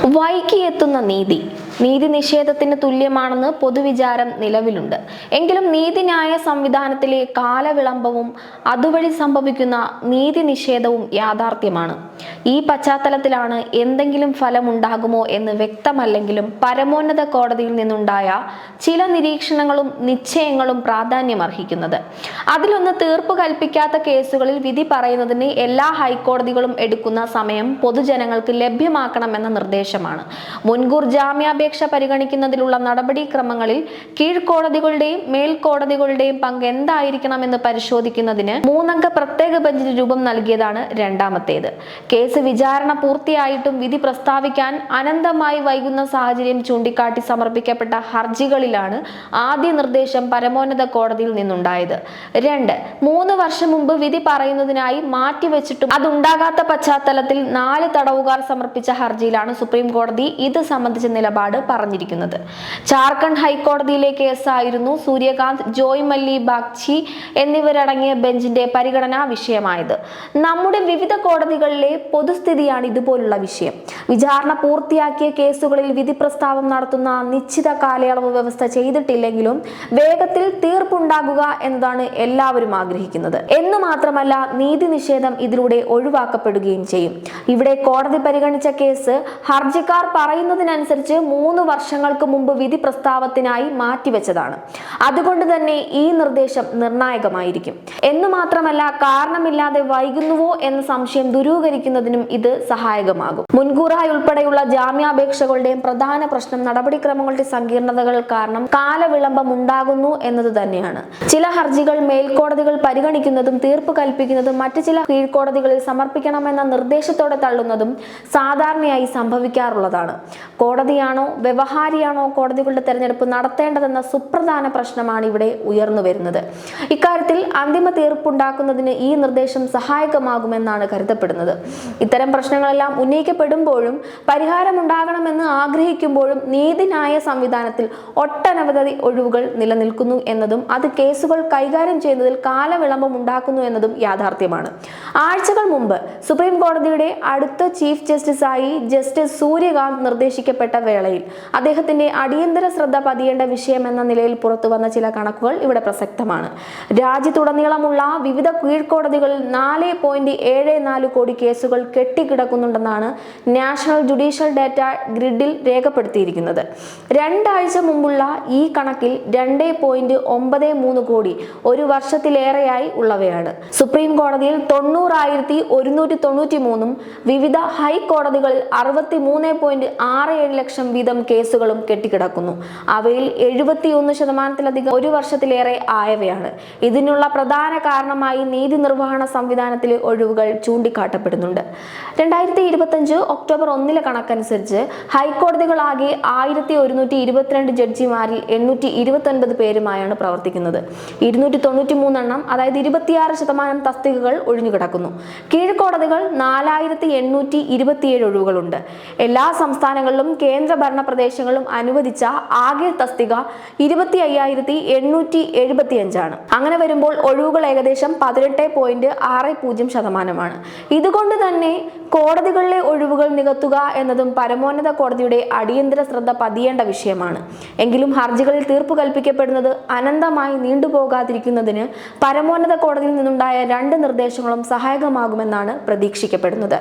വൈകിയെത്തുന്ന നീതി നിഷേധത്തിന് തുല്യമാണെന്ന് പൊതുവിചാരം നിലവിലുണ്ട്. എങ്കിലും നീതിന്യായ സംവിധാനത്തിലെ കാലവിളംബവും അതുവഴി സംഭവിക്കുന്ന നീതി നിഷേധവും യാഥാർത്ഥ്യമാണ്. ഈ പശ്ചാത്തലത്തിലാണ് എന്തെങ്കിലും ഫലമുണ്ടാകുമോ എന്ന് വ്യക്തമല്ലെങ്കിലും പരമോന്നത കോടതിയിൽ നിന്നുണ്ടായ ചില നിരീക്ഷണങ്ങളും നിശ്ചയങ്ങളും പ്രാധാന്യമർഹിക്കുന്നത്. അതിലൊന്ന്, തീർപ്പ് കൽപ്പിക്കാത്ത കേസുകളിൽ വിധി പറയുന്നതിന് എല്ലാ ഹൈക്കോടതികളും എടുക്കുന്ന സമയം പൊതുജനങ്ങൾക്ക് ലഭ്യമാക്കണമെന്ന നിർദ്ദേശമാണ്. മുൻകൂർ ജാമ്യാപേക്ഷ പരിഗണിക്കുന്നതിലുള്ള നടപടിക്രമങ്ങളിൽ കീഴ്ക്കോടതികളുടെയും മേൽക്കോടതികളുടെയും പങ്ക് എന്തായിരിക്കണമെന്ന് പരിശോധിക്കുന്നതിന് 3 അംഗ പ്രത്യേക ബെഞ്ചിന് രൂപം നൽകിയതാണ് രണ്ടാമത്തേത്. കേസ് വിചാരണ പൂർത്തിയായിട്ടും വിധി പ്രസ്താവിക്കാൻ അനന്തമായി വൈകുന്ന സാഹചര്യം ചൂണ്ടിക്കാട്ടി സമർപ്പിക്കപ്പെട്ട ഹർജികളിലാണ് ആദ്യ നിർദ്ദേശം പരമോന്നത കോടതിയിൽ നിന്നുണ്ടായത്. 2, 3 വർഷം മുമ്പ് വിധി പറയുന്നതിനായി മാറ്റിവെച്ചിട്ടും അതുണ്ടാകാത്ത പശ്ചാത്തലത്തിൽ 4 തടവുകാർ സമർപ്പിച്ച ഹർജിയിലാണ് സുപ്രീം കോടതി ഇത് സംബന്ധിച്ച നിലപാട് പറഞ്ഞിരിക്കുന്നത്. ജാർഖണ്ഡ് ഹൈക്കോടതിയിലെ കേസായിരുന്നു സൂര്യകാന്ത്, ജോയ് മല്ലി ബാഗ്ചി എന്നിവരടങ്ങിയ ബെഞ്ചിന്റെ പരിഗണനാ വിഷയമായത്. നമ്മുടെ വിവിധ കോടതികളിലെ പൊതുസ്ഥിതിയാണ് ഇതുപോലുള്ള വിഷയം. വിചാരണ പൂർത്തിയാക്കിയ കേസുകളിൽ വിധി പ്രസ്താവം നടത്തുന്ന നിശ്ചിത കാലയളവ് വ്യവസ്ഥ ചെയ്തിട്ടില്ലെങ്കിലും വേഗത്തിൽ തീർപ്പുണ്ടാകുക എന്നതാണ് എല്ലാവരും ആഗ്രഹിക്കുന്നത്. എന്നു മാത്രമല്ല, നീതി നിഷേധം ഇതിലൂടെ ഒഴിവാക്കപ്പെടുകയും ചെയ്യും. ഇവിടെ കോടതി പരിഗണിച്ച കേസ് ഹർജിക്കാർ പറയുന്നതിനനുസരിച്ച് 3 വർഷങ്ങൾക്ക് മുമ്പ് വിധി പ്രസ്താവത്തിനായി മാറ്റിവെച്ചതാണ്. അതുകൊണ്ട് തന്നെ ഈ നിർദ്ദേശം നിർണായകമായിരിക്കും. എന്നു മാത്രമല്ല, കാരണമില്ലാതെ വൈകുന്നുവോ എന്ന സംശയം ദൂരീകരിക്കുന്നതിനും ഇത് സഹായകമാകും. മുൻകൂറായി ഉൾപ്പെടെയുള്ള ജാമ്യാപേക്ഷകളുടെയും പ്രധാന പ്രശ്നം നടപടിക്രമങ്ങളുടെ സങ്കീർണതകൾ കാരണം കാലവിളംബം ഉണ്ടാകുന്നു എന്നത് തന്നെയാണ്. ചില ഹർജികൾ മേൽക്കോടതികൾ പരിഗണിക്കുന്നതും തീർപ്പ് കൽപ്പിക്കുന്നതും മറ്റു ചില കീഴ്ക്കോടതികളിൽ സമർപ്പിക്കണമെന്ന നിർദ്ദേശത്തോടെ തള്ളുന്നതും സാധാരണയായി സംഭവിക്കാറുള്ളതാണ്. കോടതിയാണോ വ്യവഹാരിയാണോ കോടതികളുടെ തെരഞ്ഞെടുപ്പ് നടത്തേണ്ടതെന്ന സുപ്രധാന പ്രശ്നമാണ് ഇവിടെ ഉയർന്നു വരുന്നത്. ഇക്കാര്യത്തിൽ അന്തിമ തീർപ്പുണ്ടാക്കുന്നതിന് ഈ നിർദ്ദേശം സഹായകമാകുമെന്നാണ് കരുതപ്പെടുന്നത്. ഇത്തരം പ്രശ്നങ്ങളെല്ലാം ഉന്നയിക്കപ്പെടുമ്പോഴും പരിഹാരമുണ്ടാകണമെന്ന് ആഗ്രഹിക്കുമ്പോഴും നീതിന്യായ സംവിധാനത്തിൽ ഒട്ടനവധി ഒഴിവുകൾ നിലനിൽക്കുന്നു എന്നതും അത് കേസുകൾ കൈകാര്യം ചെയ്യുന്നതിൽ കാലവിളംബം ഉണ്ടാക്കുന്നു എന്നതും യാഥാർത്ഥ്യമാണ്. ആഴ്ചകൾ മുമ്പ് സുപ്രീം കോടതിയുടെ അടുത്ത ചീഫ് ജസ്റ്റിസായി ജസ്റ്റിസ് സൂര്യകാന്ത് നിർദ്ദേശിക്കപ്പെട്ട വേളയിൽ അദ്ദേഹത്തിന്റെ അടിയന്തര ശ്രദ്ധ പതിയേണ്ട വിഷയം എന്ന നിലയിൽ പുറത്തുവന്ന ചില കണക്കുകൾ ഇവിടെ പ്രസക്തമാണ്. രാജ്യത്തുടനീളമുള്ള വിവിധ കീഴ്ക്കോടതികളിൽ 4.74 കോടി കേസുകൾ കെട്ടിക്കിടക്കുന്നുണ്ടെന്നാണ് നാഷണൽ ജുഡീഷ്യൽ ഡാറ്റ ഗ്രിഡിൽ രേഖപ്പെടുത്തിയിരിക്കുന്നത്. 2 ആഴ്ച മുമ്പുള്ള ഈ കണക്കിൽ 2.93 കോടി ഒരു വർഷത്തിലേറെയായി ഉള്ളവയാണ്. സുപ്രീം കോടതിയിൽ 90,193 വിവിധ ഹൈക്കോടതികളിൽ 63.67 ലക്ഷം വീതം കേസുകളും കെട്ടിക്കിടക്കുന്നു. അവയിൽ 71% ഒരു വർഷത്തിലേറെ ആയവയാണ്. ഇതിനുള്ള പ്രധാന കാരണമായി നീതി നിർവഹണ സംവിധാനത്തിലെ ഒഴിവുകൾ ചൂണ്ടിക്കാട്ടപ്പെടുന്നുണ്ട്. 2025 ഒക്ടോബർ 1 കണക്കനുസരിച്ച് ഹൈക്കോടതികളാകെ 1122 ജഡ്ജിമാരിൽ 829 പേരുമായാണ് പ്രവർത്തിക്കുന്നത്. 293 അതായത് 26% തസ്തികകൾ ഒഴിഞ്ഞുകിടക്കുന്നു. കീഴ്ക്കോടതികൾ 4827 ഒഴിവുകളുണ്ട്. എല്ലാ സംസ്ഥാനങ്ങളിലും കേന്ദ്രഭരണ പ്രദേശങ്ങളിലും അനുവദിച്ച ആകെ തസ്തിക 25,875 ആണ്. അങ്ങനെ വരുമ്പോൾ ഒഴിവുകൾ ഏകദേശം 18.60% ഇതുകൊണ്ട് തന്നെ കോടതികളിലെ ഒഴിവുകൾ നികത്തുക എന്നതും പരമോന്നത കോടതിയുടെ അടിയന്തര ശ്രദ്ധ പതിയേണ്ട വിഷയമാണ്. എങ്കിലും ഹർജികളിൽ തീർപ്പ് കൽപ്പിക്കപ്പെടുന്നത് അനന്തമായി നീണ്ടുപോകാതിരിക്കുന്നതിന് പരമോന്നത കോടതിയിൽ നിന്നുണ്ടായ 2 നിർദ്ദേശങ്ങളും സഹായകമാകുമെന്നാണ് പ്രതീക്ഷിക്കപ്പെടുന്നത്.